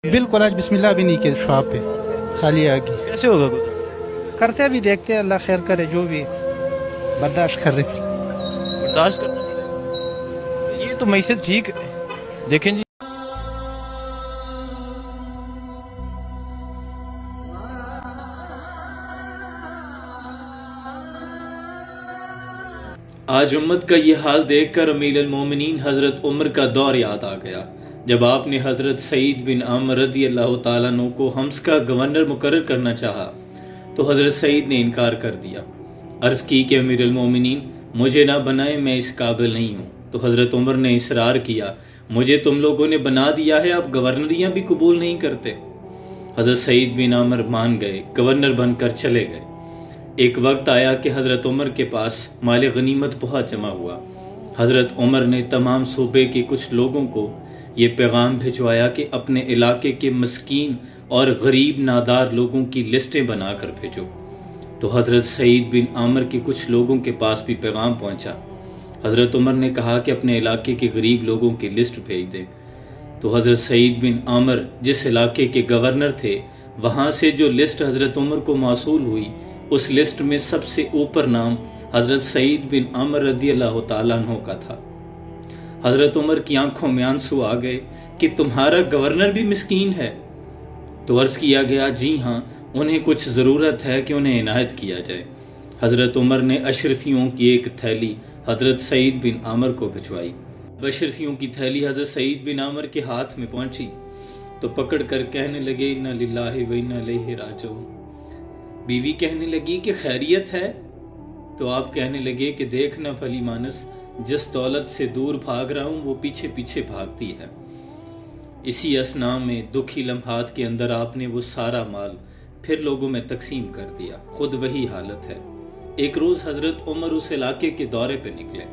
बिल्कुल, आज बिस्मिल्लाह भी नहीं के शॉप पे खाली आगे कैसे होगा गुजारा? करते अभी देखते हैं, अल्लाह खैर करे, जो भी बर्दाश्त कर रहे। बर्दाश्त करना पड़ेगा। ये तो मैसेज ठीक है, देखें जी। आज उम्मत का ये हाल देखकर अमीरुल मोमिनीन हजरत उमर का दौर याद आ गया, जब आपने हजरत सईद बिन अमर रदी अल्लाह तआला अन्हु को हम्स का गवर्नर मुकर्रर करना चाहा तो हजरत सईद ने इनकार कर दिया। अर्ज की कि अमीरुल मोमिनीन मुझे ना बनाए, मैं इस काबिल नहीं हूँ। तो हजरत उमर ने इसरार किया, मुझे तुम लोगों ने बना दिया है, आप गवर्नरियां भी कबूल नहीं करते। हजरत सईद बिन अमर मान गए, गवर्नर बनकर चले गए। एक वक्त आया कि हजरत उमर के पास माल गनीमत बहुत जमा हुआ। हजरत उमर ने तमाम सूबे के कुछ लोगों को ये पैगाम भिजवाया कि अपने इलाके के मस्कीन और गरीब नादार लोगों की लिस्टें बनाकर भेजो। तो हजरत सईद बिन आमर के कुछ लोगों के पास भी पैगाम पहुंचा। हजरत उमर ने कहा कि अपने इलाके के गरीब लोगों की लिस्ट भेज दें। तो हजरत सईद बिन आमर जिस इलाके के गवर्नर थे, वहां से जो लिस्ट हजरत उमर को मौसूल हुई, उस लिस्ट में सबसे ऊपर नाम हजरत सईद बिन अमर रदी अल्लाह तआला अन्हु का था। हजरत उमर की आंखों में आंसू आ गए कि तुम्हारा गवर्नर भी मिस्कीन है। तो अर्ज किया गया, जी हाँ, उन्हें कुछ जरूरत है कि उन्हें इनायत किया जाए। हजरत उमर ने अशरफियों की एक थैली हजरत सईद बिन आमर को भिजवाई। अशरफियों की थैली हजरत सईद बिन आमर के हाथ में पहुंची तो पकड़ कर कहने लगे, इन्ना लिल्लाहि व इन्ना इलैहि राजिऊन। बीवी कहने लगी कि खैरियत है? तो आप कहने लगे कि देखना भली मानस, जिस दौलत से दूर भाग रहा हूं वो पीछे पीछे भागती है। इसी असना में दुखी लम्हात के अंदर आपने वो सारा माल फिर लोगों में तकसीम कर दिया। खुद वही हालत है। एक रोज हजरत उमर उस इलाके के दौरे पे निकले,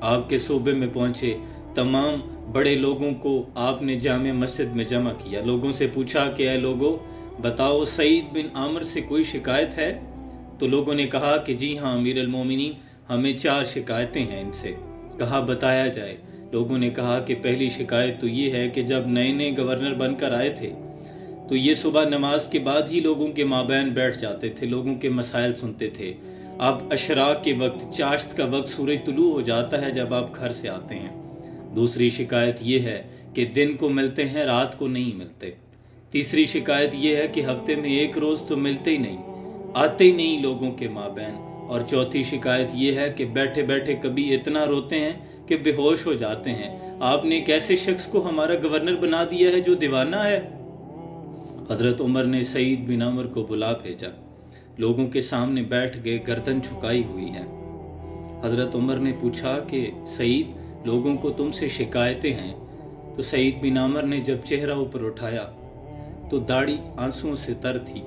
आपके सूबे में पहुंचे। तमाम बड़े लोगों को आपने जामे मस्जिद में जमा किया। लोगों से पूछा कि ऐ लोगों, बताओ सईद बिन आमर से कोई शिकायत है? तो लोगों ने कहा कि जी हाँ अमीरुल मोमिनीन, हमें 4 शिकायतें हैं इनसे। कहा बताया जाए। लोगों ने कहा कि पहली शिकायत तो ये है कि जब नए नए गवर्नर बनकर आए थे तो ये सुबह नमाज के बाद ही लोगों के माबैन बैठ जाते थे, लोगों के मसाइल सुनते थे। अब अशराक के वक्त, चाश्त का वक्त, सूरज तुलू हो जाता है जब आप घर से आते हैं। दूसरी शिकायत ये है कि दिन को मिलते हैं, रात को नहीं मिलते। तीसरी शिकायत यह है कि हफ्ते में एक रोज तो मिलते ही नहीं, आते ही नहीं लोगों के माबैन। और चौथी शिकायत यह है कि बैठे बैठे कभी इतना रोते हैं कि बेहोश हो जाते हैं। आपने एक ऐसे शख्स को हमारा गवर्नर बना दिया है जो दीवाना है। हजरत उमर ने सईद बिन अमर को बुला भेजा। लोगों के सामने बैठ गए, गर्दन झुकाई हुई है। हजरत उमर ने पूछा कि सईद, लोगों को तुमसे शिकायतें हैं। तो सईद बिन अमर ने जब चेहरा ऊपर उठाया तो दाढ़ी आंसुओं से तर थी।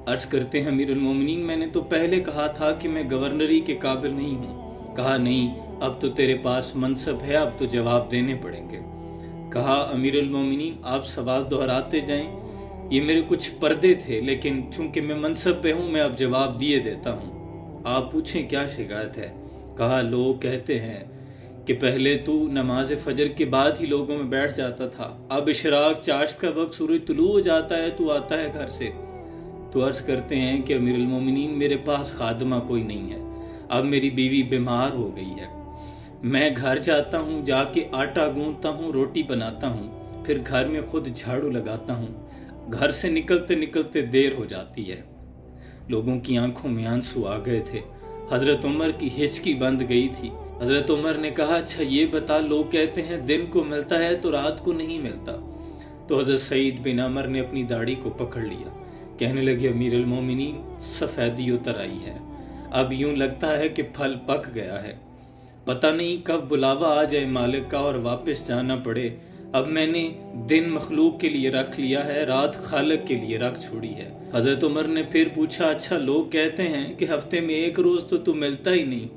अर्ज करते हैं, अमीरुल मोमिनीन, मैंने तो पहले कहा था कि मैं गवर्नरी के काबिल नहीं हूँ। कहा नहीं, अब तो तेरे पास मनसब है, अब तो जवाब देने पड़ेंगे। कहा अमीरुल मोमिनीन, आप सवाल दोहराते जाएं, ये मेरे कुछ पर्दे थे, लेकिन चूंकि मैं मनसब पे हूँ मैं अब जवाब दिए देता हूँ। आप पूछें क्या शिकायत है। कहा लोग कहते हैं कि पहले तू नमाज फजर के बाद ही लोगों में बैठ जाता था, अब इशराक चाश्त का वक्त, सूरज तुलू हो जाता है, तू आता है घर से। तो अर्ज करते हैं कि अमीरुल मोमिनीन, मेरे पास खादमा कोई नहीं है, अब मेरी बीवी बीमार हो गई है। मैं घर जाता हूँ, जाके आटा गूंथता हूँ, रोटी बनाता हूँ, फिर घर में खुद झाड़ू लगाता हूँ। घर से निकलते निकलते देर हो जाती है। लोगों की आंखों में आंसू आ गए थे। हजरत उमर की हिचकी बंद गई थी। हजरत उमर ने कहा, अच्छा ये बता, लोग कहते हैं दिन को मिलता है तो रात को नहीं मिलता। तो हजरत सईद बिन अमर ने अपनी दाढ़ी को पकड़ लिया। कहने लगे, अमीरुल मोमिनीन, सफेदी उतर आई है, अब यूं लगता है कि फल पक गया है। पता नहीं कब बुलावा आ जाए मालिक का और वापस जाना पड़े। अब मैंने दिन मखलूक के लिए रख लिया है, रात खालिक के लिए रख छोड़ी है। हजरत उमर ने फिर पूछा, अच्छा लोग कहते हैं कि हफ्ते में एक रोज तो तू मिलता ही नहीं।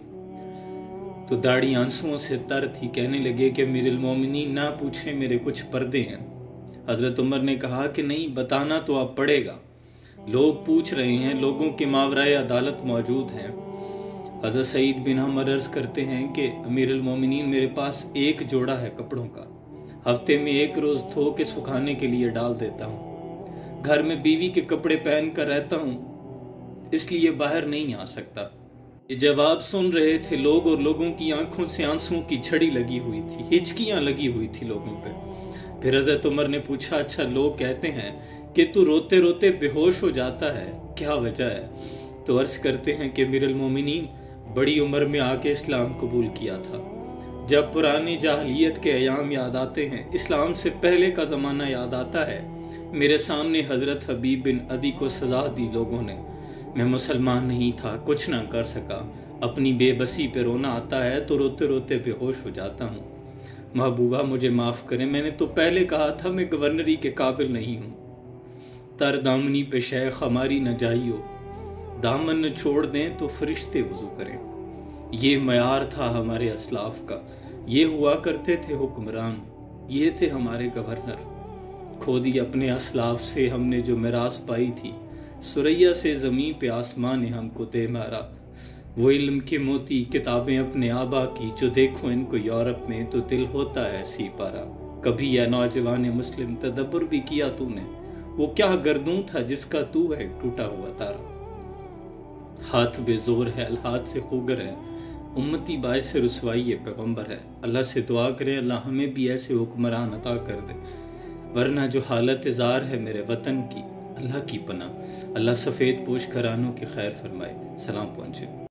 तो दाढ़ी आंसुओं से तर थी। कहने लगे कि अमीरुल मोमिनीन, ना पूछे, मेरे कुछ पर्दे हैं। हजरत उमर ने कहा कि नहीं, बताना तो अब पड़ेगा, लोग पूछ रहे हैं, लोगों के मावराए अदालत मौजूद हैं। हजरत सईद बिन अमर अर्ज करते हैं कि अमीरुल मोमिनीन, मेरे पास एक जोड़ा है कपड़ों का, हफ्ते में 1 रोज धो के सुखाने के लिए डाल देता हूँ। घर में बीवी के कपड़े पहन कर रहता हूँ, इसलिए बाहर नहीं आ सकता। ये जवाब सुन रहे थे लोग और लोगों की आंखों से आंसुओं की झड़ी लगी हुई थी, हिचकियां लगी हुई थी लोगों पे। फिर हजरत उमर ने पूछा, अच्छा लोग कहते हैं कि तू रोते रोते बेहोश हो जाता है, क्या वजह है? तो अर्ज करते हैं कि अमीरुल मोमिनीन बड़ी उम्र में आके इस्लाम कबूल किया था। जब पुरानी जाहलियत के अयाम याद आते हैं, इस्लाम से पहले का जमाना याद आता है, मेरे सामने हजरत हबीब बिन अदी को सजा दी लोगों ने। मैं मुसलमान नहीं था, कुछ ना कर सका। अपनी बेबसी पे रोना आता है तो रोते रोते बेहोश हो जाता हूँ। महबूबा मुझे माफ करें, मैंने तो पहले कहा था मैं गवर्नरी के काबिल नहीं हूँ। तर दामनी पे शेख हमारी न जाइयो, दामन न छोड़ दें तो फरिश्ते वजू करें। ये मयार था हमारे असलाफ का, ये हुआ करते थे हुक्मरान, ये थे हमारे गवर्नर। खुद ही अपने असलाफ से हमने जो मिरास पाई थी, सुरैया से जमीन पे आसमान ने हमको दे मारा। वो इल्म के मोती किताबें अपने आबा की, जो देखो इनको यूरोप में तो दिल होता है सी पारा। कभी या नौजवान मुस्लिम तदब्बर भी किया तूने, वो क्या गर्दूं था जिसका तू है टूटा हुआ तारा। हाथ बेजोर है, हाथ से खुगर है, उम्मती बायस रुसवाई ये पैगंबर है। अल्लाह से दुआ करें अल्लाह हमें भी ऐसे हुक्मरान अता कर दे, वरना जो हालत जार है मेरे वतन की, अल्लाह की पनाह। अल्लाह सफ़ेद पोश घरानों की खैर फरमाए। सलाम पहुंचे।